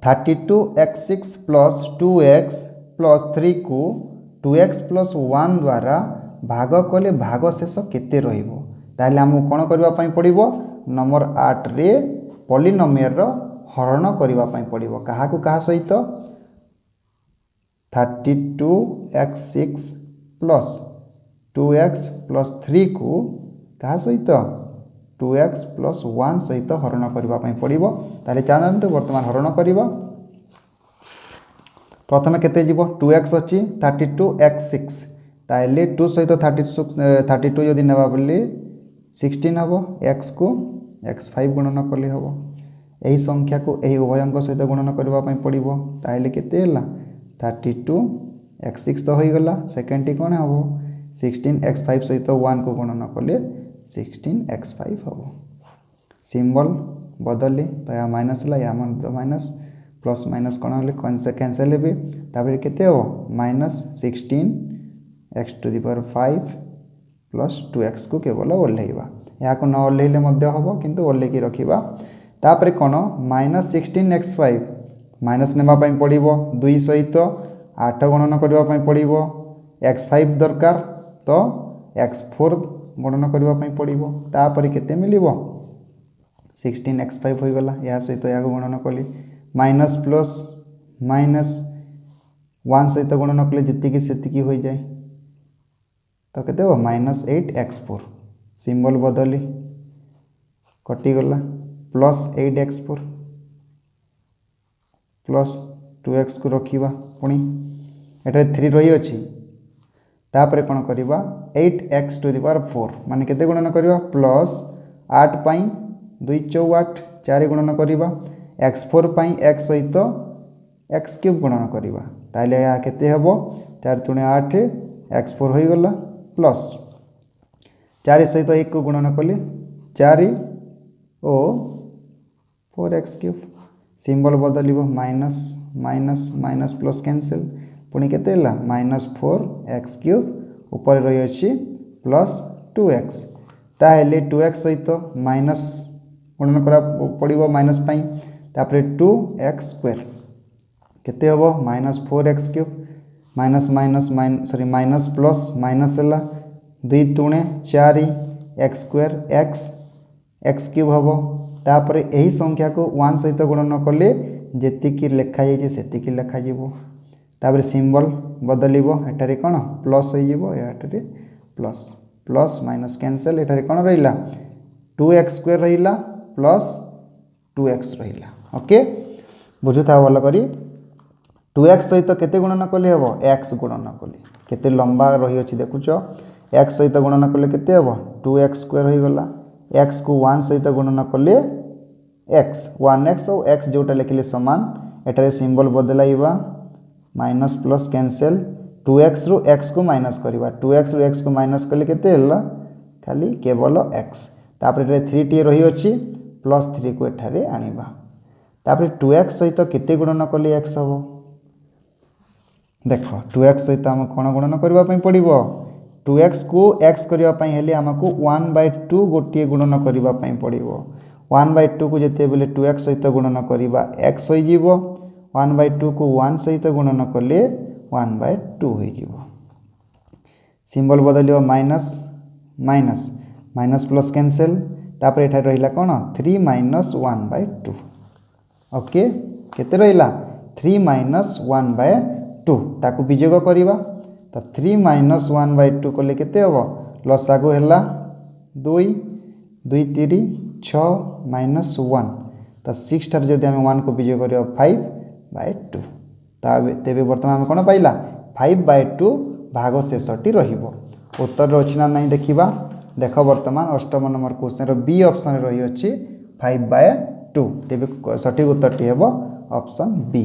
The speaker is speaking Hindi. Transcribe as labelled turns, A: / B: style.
A: 32x6 प्लस 2x प्लस 3 को 2x प्लस 1 द्वारा भाग कले भाग शेष केते रहिबो ताले हमहु कोन करबा पई पड़िबो नंबर 8 रे पॉलिनोमियल रो हरण करबा पई पड़िबो कहा को कहा सहित 32x6 प्लस 2x प्लस 3 को कहा सहित 2x प्लस 1 सहित हरण करबा पई पड़िबो ताले जानंतु वर्तमान हरण करबा प्रथमे केते जीवो 2x अछि 32x6 ताले 2 सहित 32 यदि नेबा बोली 16 हबो x को x5 गुणन करले हबो एही संख्या को एही उभयंक सहित गुणन करबा पई पड़िबो ताले केते हला 32x6 तो होई गला सेकंड टी कोन हबो 16x5 सहित 1 को गुणन करले 16x5 हबो सिंबल बदली तो या माइनस ला या मन तो माइनस प्लस माइनस कोन होले कैंसिल हेबे ताबे केते हो -16x to the power 5 plus 2x को केवल ओल्हेइबा या को न ओल्हेइले मध्य हबो किंतु ओल्हे की रखिबा तापरे कोन -16x5 माइनस नेबा पई पड़िबो 2 सहित 8 गणन करबा पई पड़िबो x5 दरकार तो x4 गणन करबा पई पड़िबो तापरे केते मिलिबो 16x5 होई गला या सहित या गणन कली माइनस प्लस माइनस 1 सहित गणन कले जति की सेति की होई जाय तो केते हो -8x4 सिंबल बदली कटि गला प्लस 8x4 प्लस 2x को रखिबा पुनी एटा 3 रही अछि तापरे कोन करबा 8x टू द पावर 4 माने केते गुणन करबा प्लस 8 पई 2 4 8 4 गुणन करबा x4 पई x सहित x क्यूब गुणन करबा ताले या केते हबो 4 3 8 x4 होई गला प्लस 4 सहित 1 को गुणन कली 4 ओ 4x क्यूब सिंबल बदलिबो minus minus minus plus cancel पुनी केते हला -4x क्यूब ऊपर रही अछि प्लस 2x ताहेले 2x सहित माइनस गुणन करा पड़िबो माइनस पई तापरे 2x स्क्वायर केते हबो -4x cube minus minus sorry minus plus minus हला 2 3 4 x स्क्वायर x क्यूब हबो तापरे एही संख्या को 1 सहित गुणन करले जेति की लेखा जाय सेति की लेखा जीवो तापरे सिंबल बदलिबो एटारे कोन प्लस होई जीवो एटारे प्लस प्लस माइनस कैंसिल एटारे कोन रहिला 2x स्क्वायर रहिला प्लस 2x रहिला ओके बुझुथा वाला करी 2x सहित केते गुणन करले हबो x गुणन करले केते लंबा रही अछि देखुचो x सहित गुणन करले केते हबो 2x स्क्वायर होई गला x को 1 सहित गुणन करले x 1x और x जोटा लिखले समान एटारे सिंबल बदलाइबा माइनस प्लस कैंसिल 2x रो x को माइनस करबा 2x रो x को माइनस करले केते हला खाली केवल x तापरे 3t रही अछि प्लस 3 को एठारे आनिबा तापरे 2x सहित केते गुणन करले x हबो देखो 2x सहित हम कोन गुणन करबा पई पड़िबो 2x को x करबा पई हेले हमको 1/2 गोटिए गुणन करबा पई पड़िबो 1/2 को जेते बेले 2x सहित गुणन करबा x होई जीवो 1/2 को 1 सहित गुणन करले 1/2 होई जीवो सिंबल बदलियो minus minus minus plus cancel तापर एठा रहिला कोन 3 - 1/2 ओके केते रहिला 3 - 1/2 ताकू वियोग करिबा तो 3 - 1/2 करले केते हबो लसागु हैला 2 2 3 6 - 1 तो 6 ठार जदि हम 1 को वियोग करियो 5/2 तेबे वर्तमान हम कोन पाइला 5/2 भाग शेषटी रहिबो उत्तर अछि ना नहीं देखिबा देखो वर्तमान अष्टम नंबर क्वेश्चन रो बी ऑप्शन रही अछि 5/2 तेबे सठिक उत्तर टी हेबो ऑप्शन बी।